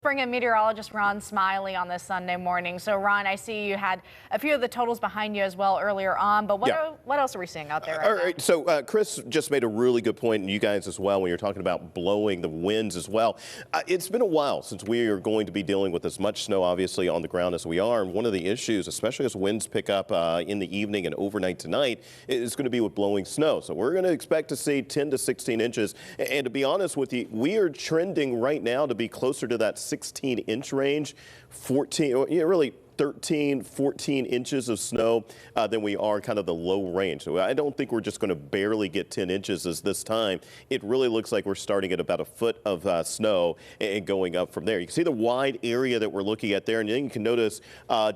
bring in meteorologist Ron Smiley on this Sunday morning. So, Ron, I see you had a few of the totals behind you as well earlier on, but what else are we seeing out there right All right, now? so Chris just made a really good point, and you guys as well, when you're talking about blowing the winds as well. It's been a while since we are going to be dealing with as much snow, obviously, on the ground as we are, and one of the issues, especially as winds pick up in the evening and overnight tonight, is going to be with blowing snow. So we're going to expect to see 10 to 16 inches, and to be honest with you, we are trending right now to be closer to that 16-inch range, 14, really 13, 14 inches of snow than we are kind of the low range. So I don't think we're just going to barely get 10 inches as this time. It really looks like we're starting at about a foot of snow and going up from there. You can see the wide area that we're looking at there, and then you can notice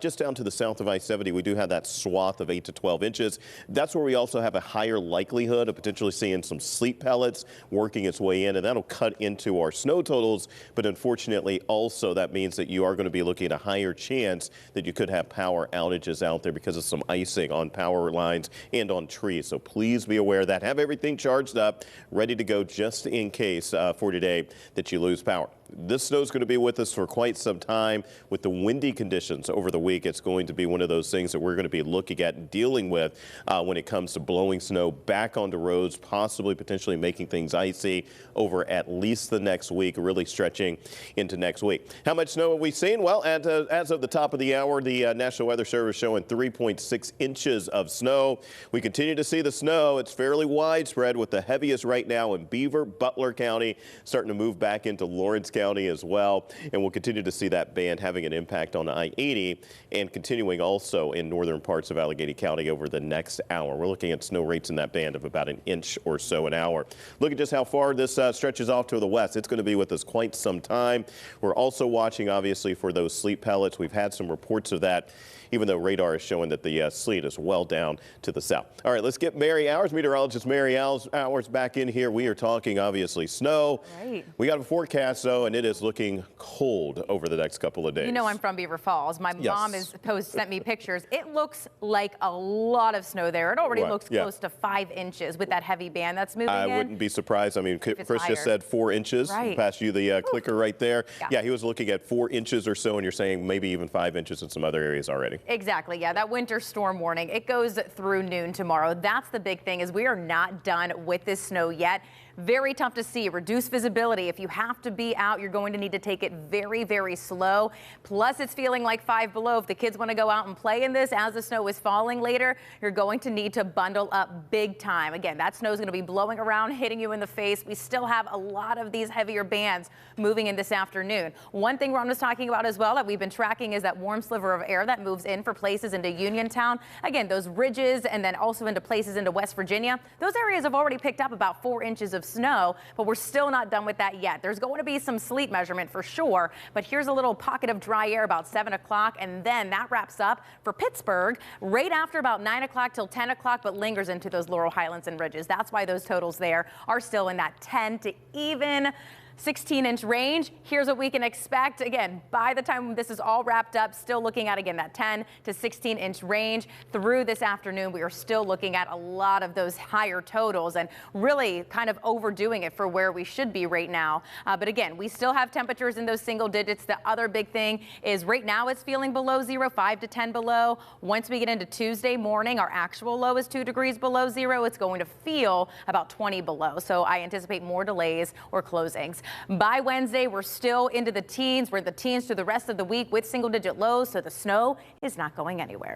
just down to the south of I-70, we do have that swath of 8 to 12 inches. That's where we also have a higher likelihood of potentially seeing some sleet pellets working its way in, and that'll cut into our snow totals. But unfortunately, also that means that you are going to be looking at a higher chance that you could have power outages out there because of some icing on power lines and on trees. So please be aware of that. Have everything charged up, ready to go just in case for today that you lose power. This snow is going to be with us for quite some time. With the windy conditions over the week, it's going to be one of those things that we're going to be looking at and dealing with when it comes to blowing snow back onto roads, possibly potentially making things icy over at least the next week, really stretching into next week. How much snow have we seen? Well, as of the top of the hour, the National Weather Service showing 3.6 inches of snow. We continue to see the snow. It's fairly widespread, with the heaviest right now in Beaver, Butler County, starting to move back into Lawrence County as well, and we'll continue to see that band having an impact on I-80 and continuing also in northern parts of Allegheny County over the next hour. We're looking at snow rates in that band of about an inch or so an hour. Look at just how far this stretches off to the west. It's going to be with us quite some time. We're also watching, obviously, for those sleet pellets. We've had some reports of that, even though radar is showing that the sleet is well down to the south. All right, let's get Mary Hours, meteorologist Mary Hours, back in here. We are talking, obviously, snow. Right. We got a forecast, though, and it is looking cold over the next couple of days. You know I'm from Beaver Falls. My mom sent me pictures. It looks like a lot of snow there. It already looks close to 5 inches with that heavy band that's moving in. I wouldn't be surprised. I mean, Chris just said 4 inches. Right. Past you the clicker right there. Yeah. He was looking at 4 inches or so, and you're saying maybe even 5 inches in some other areas already. Exactly. Yeah, that winter storm warning, it goes through noon tomorrow. That's the big thing, is we are not done with this snow yet. Very tough to see. Reduced visibility. If you have to be out, you're going to need to take it very, very slow. Plus, it's feeling like 5 below. If the kids want to go out and play in this as the snow is falling later, you're going to need to bundle up big time. Again, that snow is going to be blowing around, hitting you in the face. We still have a lot of these heavier bands moving in this afternoon. One thing Ron was talking about as well that we've been tracking is that warm sliver of air that moves in for places into Uniontown. Again, those ridges, and then also into places into West Virginia. Those areas have already picked up about 4 inches of snow, but we're still not done with that yet. There's going to be some sleet measurement for sure, but here's a little pocket of dry air about 7 o'clock, and then that wraps up for Pittsburgh right after about 9 o'clock till 10 o'clock, but lingers into those Laurel Highlands and ridges. That's why those totals there are still in that 10 to even 16-inch range. Here's what we can expect. Again, by the time this is all wrapped up, still looking at, again, that 10 to 16-inch range. Through this afternoon, we are still looking at a lot of those higher totals and really kind of overdoing it for where we should be right now. But again, we still have temperatures in those single digits. The other big thing is right now it's feeling below zero, 5 to 10 below. Once we get into Tuesday morning, our actual low is 2 degrees below zero. It's going to feel about 20 below. So I anticipate more delays or closings. By Wednesday, we're still into the teens. We're in the teens through the rest of the week with single-digit lows, so the snow is not going anywhere.